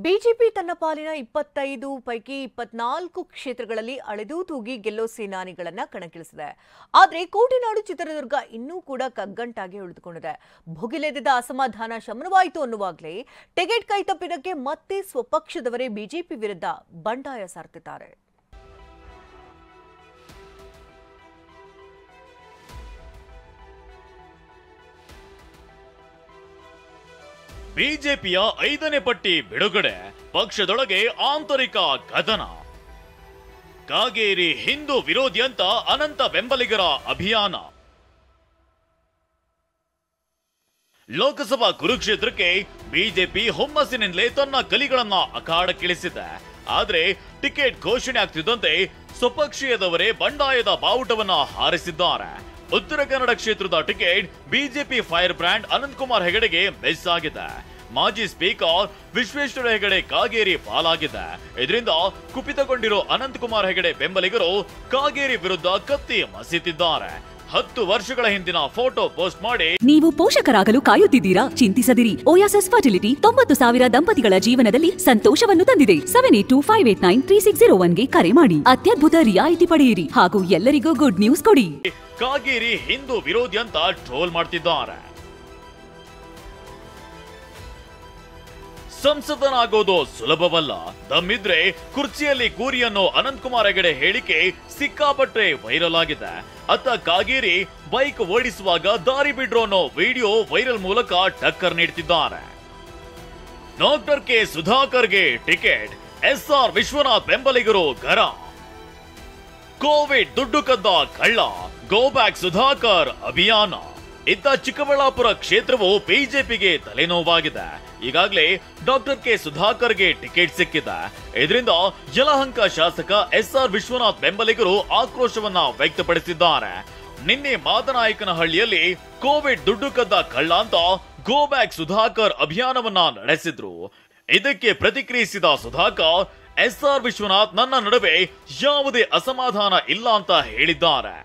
BJP ತನ್ನ ಪಾಲಿನ 25 ಪೈಕಿ 24 ಕ್ಷೇತ್ರಗಳಲ್ಲಿ ಅಳೆದು ತೂಗಿ ಗೆಲ್ಲೋ ಸೇನಾನಿಗಳನ್ನ ಕಣಕ್ಕಿಳಿಸಿದೆ. ಆದರೆ ಕೋಟೆನಾಡು ಚಿತ್ರದುರ್ಗ ಇನ್ನೂ ಕೂಡ ಕಗ್ಗಂಟಾಗಿ ಉಳಿದುಕೊಂಡಿದೆ. ಭುಗಿಲೆದ್ದ ಅಸಮಾಧಾನ ಶಮನವಾಯಿತು ಅನ್ನುವಾಗಲೇ ಟಿಕೆಟ್ ಕೈತಪ್ಪಿದ್ದಕ್ಕೆ ಮತ್ತೆ ಸ್ವಪಕ್ಷದವರೇ ಬಿಜೆಪಿ ವಿರುದ್ಧ ಬಂಡಾಯ ಸಾರ್ತಿದ್ದಾರೆ. ಬಿಜೆಪಿಯ 5ನೇ ಪಟ್ಟಿ ಬಿಡುಗಡೆ, ಪಕ್ಷದೊಳಗೆ ಆಂತರಿಕ ಕದನ. ಕಾಗೇರಿ ಹಿಂದೂ ವಿರೋಧಿ ಅಂತ ಅನಂತ ಬೆಂಬಲಿಗರ ಅಭಿಯಾನ. ಲೋಕಸಭಾ ಕುರುಕ್ಷೇತ್ರಕ್ಕೆ ಬಿಜೆಪಿ ಹುಮ್ಮಸ್ಸಿನಿಂದಲೇ ತನ್ನ ಕಲಿಗಳನ್ನ ಅಖಾಡಕ್ಕಿಳಿಸಿದೆ. ಆದ್ರೆ ಟಿಕೆಟ್ ಘೋಷಣೆ ಆಗ್ತಿದ್ದಂತೆ ಸ್ವಪಕ್ಷೀಯದವರೇ ಬಂಡಾಯದ ಬಾವುಟವನ್ನ ಹಾರಿಸಿದ್ದಾರೆ. ಉತ್ತರ ಕನ್ನಡ ಕ್ಷೇತ್ರದ ticket BJP fire brand Ananthkumar ಹೆಗಡೆಗೆ ಮಿಸ್ ಆಗಿದೆ. ಮಾಜಿ ಸ್ಪೀಕರ್ ವಿಶ್ವೇಶ್ವರ ಹೆಗಡೆ ಕಾಗೇರಿ ಪಾಲಾಗಿದೆ. ಇದರಿಂದ ಕುಪಿತಗೊಂಡಿರೋ ಅನಂತಕುಮಾರ್ ಹೆಗಡೆ ಬೆಂಬಲಿಗರು ಕಾಗೇರಿ ವಿರುದ್ಧ ಕತ್ತಿ ಮಸೀತಿದ್ದಾರೆ. 10 ವರ್ಷಗಳ ಹಿಂದಿನ ಫೋಟೋ ಪೋಸ್ಟ್ ಮಾಡಿ ನೀವು ಪೋಷಕರಾಗಲು ಕಾಯುತ್ತಿದ್ದೀರಾ? ಚಿಂತಿಸದಿರಿ. ಓಯಾಸಿಸ್ ಫರ್ಟಿಲಿಟಿ 90,000 ದಂಪತಿಗಳ ಜೀವನದಲ್ಲಿ ಸಂತೋಷವನ್ನು ತಂದಿದೆ. 7825893601ಗೆ ಕರೆ ಮಾಡಿ ಅತ್ಯದ್ಭುತ ರಿಯಾಯಿತಿ ಪಡೆಯಿರಿ ಹಾಗೂ ಎಲ್ಲರಿಗೂ ಗುಡ್ ನ್ಯೂಸ್ ಕೊಡಿ. ಕಾಗೇರಿ ಹಿಂದೂ ವಿರೋಧಿ ಅಂತ ಟ್ರೋಲ್ ಮಾಡ್ತಿದ್ದಾರೆ. ಸಂಸದನಾಗೋದು ಸುಲಭವಲ್ಲ, ದಮ್ಮಿದ್ರೆ ಕುರ್ಚಿಯಲ್ಲಿ ಕೂರಿ ಅನ್ನೋ ಅನಂತಕುಮಾರ್ ಹೆಗಡೆ ಹೇಳಿಕೆ ಸಿಕ್ಕಾಪಟ್ಟೆ ವೈರಲ್ ಆಗಿದೆ. ಅತ್ತ ಕಾಗೇರಿ ಬೈಕ್ ಓಡಿಸುವಾಗ ದಾರಿ ಬಿಡ್ರೋ ಅನ್ನೋ ವಿಡಿಯೋ ವೈರಲ್ ಮೂಲಕ ಟಕ್ಕರ್ ನೀಡ್ತಿದ್ದಾರೆ. ಡಾಕ್ಟರ್ ಕೆ ಸುಧಾಕರ್ಗೆ ಟಿಕೆಟ್, SR ವಿಶ್ವನಾಥ್ ಬೆಂಬಲಿಗರು ಗರ. ಕೋವಿಡ್ ದುಡ್ಡು ಕದ್ದ ಕಳ್ಳ, ಗೋ ಬ್ಯಾಕ್ ಸುಧಾಕರ್ ಅಭಿಯಾನ. ಇತ್ತ ಚಿಕ್ಕಬಳ್ಳಾಪುರ ಕ್ಷೇತ್ರವು ಬಿಜೆಪಿಗೆ ತಲೆನೋವಾಗಿದೆ. ಈಗಾಗಲೇ ಡಾಕ್ಟರ್ ಕೆ ಸುಧಾಕರ್ಗೆ ಟಿಕೆಟ್ ಸಿಕ್ಕಿದೆ. ಇದರಿಂದ ಯಲಹಂಕ ಶಾಸಕ SR ವಿಶ್ವನಾಥ್ ಬೆಂಬಲಿಗರು ಆಕ್ರೋಶವನ್ನ ವ್ಯಕ್ತಪಡಿಸಿದ್ದಾರೆ. ನಿನ್ನೆ ಮಾದನಾಯಕನಹಳ್ಳಿಯಲ್ಲಿ ಕೋವಿಡ್ ದುಡ್ಡು ಕದ್ದ ಕಳ್ಳ ಅಂತ ಗೋ ಬ್ಯಾಕ್ ಸುಧಾಕರ್ ಅಭಿಯಾನವನ್ನ ನಡೆಸಿದ್ರು. ಇದಕ್ಕೆ ಪ್ರತಿಕ್ರಿಯಿಸಿದ ಸುಧಾಕರ್, SR ವಿಶ್ವನಾಥ್ ನನ್ನ ನಡುವೆ ಯಾವುದೇ ಅಸಮಾಧಾನ ಇಲ್ಲ ಅಂತ ಹೇಳಿದ್ದಾರೆ.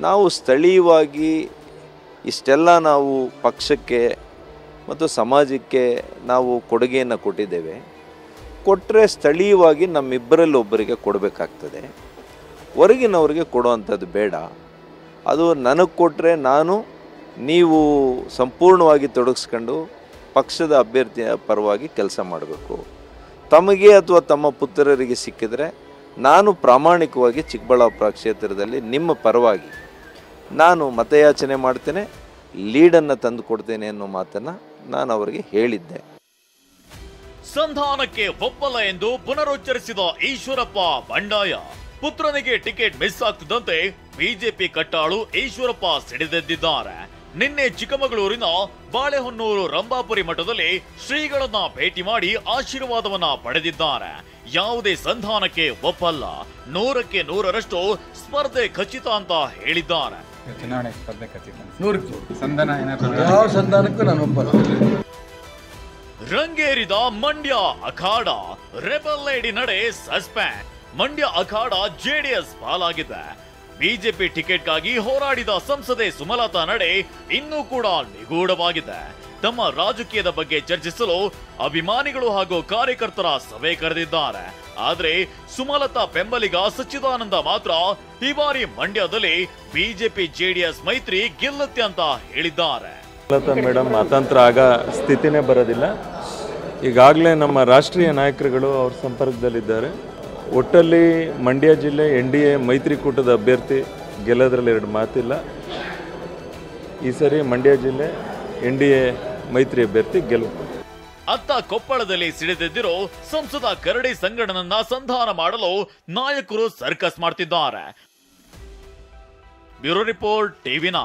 ನಾವು ಸ್ಥಳೀಯವಾಗಿ ಇಷ್ಟೆಲ್ಲ ನಾವು ಪಕ್ಷಕ್ಕೆ ಮತ್ತು ಸಮಾಜಕ್ಕೆ ನಾವು ಕೊಡುಗೆಯನ್ನು ಕೊಟ್ಟಿದ್ದೇವೆ. ಕೊಟ್ಟರೆ ಸ್ಥಳೀಯವಾಗಿ ನಮ್ಮಿಬ್ಬರಲ್ಲಿ ಒಬ್ಬರಿಗೆ ಕೊಡಬೇಕಾಗ್ತದೆ. ಹೊರಗಿನವ್ರಿಗೆ ಕೊಡುವಂಥದ್ದು ಬೇಡ. ಅದು ನನಗೆ ಕೊಟ್ಟರೆ ನೀವು ಸಂಪೂರ್ಣವಾಗಿ ತೊಡಗಿಸ್ಕೊಂಡು ಪಕ್ಷದ ಅಭ್ಯರ್ಥಿಯ ಪರವಾಗಿ ಕೆಲಸ ಮಾಡಬೇಕು. ತಮಗೆ ಅಥವಾ ತಮ್ಮ ಪುತ್ರರಿಗೆ ಸಿಕ್ಕಿದರೆ ನಾನು ಪ್ರಾಮಾಣಿಕವಾಗಿ ಚಿಕ್ಕಬಳ್ಳಾಪುರ ಕ್ಷೇತ್ರದಲ್ಲಿ ನಿಮ್ಮ ಪರವಾಗಿ ನಾನು ಮತಯಾಚನೆ ಮಾಡ್ತೇನೆ, ಲೀಡನ್ನು ತಂದು ಕೊಡ್ತೇನೆ ಅನ್ನೋ ಮಾತನ್ನು ನಾನು ಅವರಿಗೆ ಹೇಳಿದ್ದೆ. ಸಂಧಾನಕ್ಕೆ ಒಪ್ಪಲ್ಲ ಎಂದು ಪುನರುಚ್ಚರಿಸಿದ ಈಶ್ವರಪ್ಪ ಬಂಡಾಯ. ಪುತ್ರನಿಗೆ ಟಿಕೆಟ್ ಮಿಸ್ ಆಗ್ತಿದ್ದಂತೆ ಬಿಜೆಪಿ ಕಟ್ಟಾಳು ಈಶ್ವರಪ್ಪ ಸಿಡಿದೆದ್ದಿದ್ದಾರೆ. ನಿನ್ನೆ ಚಿಕ್ಕಮಗಳೂರಿನ ಬಾಳೆಹೊನ್ನೂರು ರಂಭಾಪುರಿ ಮಠದಲ್ಲಿ ಶ್ರೀಗಳನ್ನ ಭೇಟಿ ಮಾಡಿ ಆಶೀರ್ವಾದವನ್ನ ಪಡೆದಿದ್ದಾರೆ. ಯಾವುದೇ ಸಂಧಾನಕ್ಕೆ ಒಪ್ಪಲ್ಲ, 100ಕ್ಕೆ 100ರಷ್ಟು ಸ್ಪರ್ಧೆ ಖಚಿತ ಅಂತ ಹೇಳಿದ್ದಾರೆ. ಚುನಾವಣೆ ಸ್ಪರ್ಧೆ ಖಚಿತ, 100ಕ್ಕೆ ಸಂಧಾನ ಯಾವ ಸಂಧಾನಕ್ಕೂ ನಾನು ಒಪ್ಪಲ್ಲ. ರಂಗೇರಿದ ಮಂಡ್ಯ ಅಖಾಡ, ರೆಬಲ್ ಲೇಡಿ ನಡೆ ಸಸ್ಪೆಂಡ್. ಮಂಡ್ಯ ಅಖಾಡ ಜೆಡಿಎಸ್ ಪಾಲಾಗಿದೆ. ಬಿಜೆಪಿ ಟಿಕೆಟ್ಗಾಗಿ ಹೋರಾಡಿದ ಸಂಸದೆ ಸುಮಲತಾ ನಡೆ ಇನ್ನೂ ಕೂಡ ನಿಗೂಢವಾಗಿದೆ. ತಮ್ಮ ರಾಜಕೀಯದ ಬಗ್ಗೆ ಚರ್ಚಿಸಲು ಅಭಿಮಾನಿಗಳು ಹಾಗೂ ಕಾರ್ಯಕರ್ತರ ಸಭೆ ಕರೆದಿದ್ದಾರೆ. ಆದ್ರೆ ಸುಮಲತಾ ಬೆಂಬಲಿಗ ಸಚ್ಚಿದಾನಂದ ಮಾತ್ರ ಈ ಬಾರಿ ಮಂಡ್ಯದಲ್ಲಿ ಬಿಜೆಪಿ ಜೆಡಿಎಸ್ ಮೈತ್ರಿ ಗೆಲ್ಲುತ್ತೆ ಅಂತ ಹೇಳಿದ್ದಾರೆ. ಸುಮಲತಾ ಮೇಡಮ್ ಅತಂತ್ರ ಆಗ ಸ್ಥಿತಿನೇ ಬರೋದಿಲ್ಲ. ಈಗಾಗಲೇ ನಮ್ಮ ರಾಷ್ಟ್ರೀಯ ನಾಯಕರುಗಳು ಅವ್ರ ಸಂಪರ್ಕದಲ್ಲಿದ್ದಾರೆ. ಒಟ್ಟಲ್ಲಿ ಮಂಡ್ಯ ಜಿಲ್ಲೆ NDA ಮೈತ್ರಿಕೂಟದ ಅಭ್ಯರ್ಥಿ ಗೆಲ್ಲೋದ್ರಲ್ಲಿ 2 ಮಾತಿಲ್ಲ. ಈ ಸರಿ ಮಂಡ್ಯ ಜಿಲ್ಲೆ NDA ಮೈತ್ರಿ ಅಭ್ಯರ್ಥಿ ಗೆಲ್ಲುತ್ತೆ. ಅತ್ತ ಕೊಪ್ಪಳದಲ್ಲಿ ಸಿಡಿದೆದ್ದಿರೋ ಸಂಸದ ಕರಡಿ ಸಂಗಣ್ಣನನ್ನ ಸಂಧಾನ ಮಾಡಲು ನಾಯಕರು ಸರ್ಕಸ್ ಮಾಡ್ತಿದ್ದಾರೆ. Bureau report, TV9.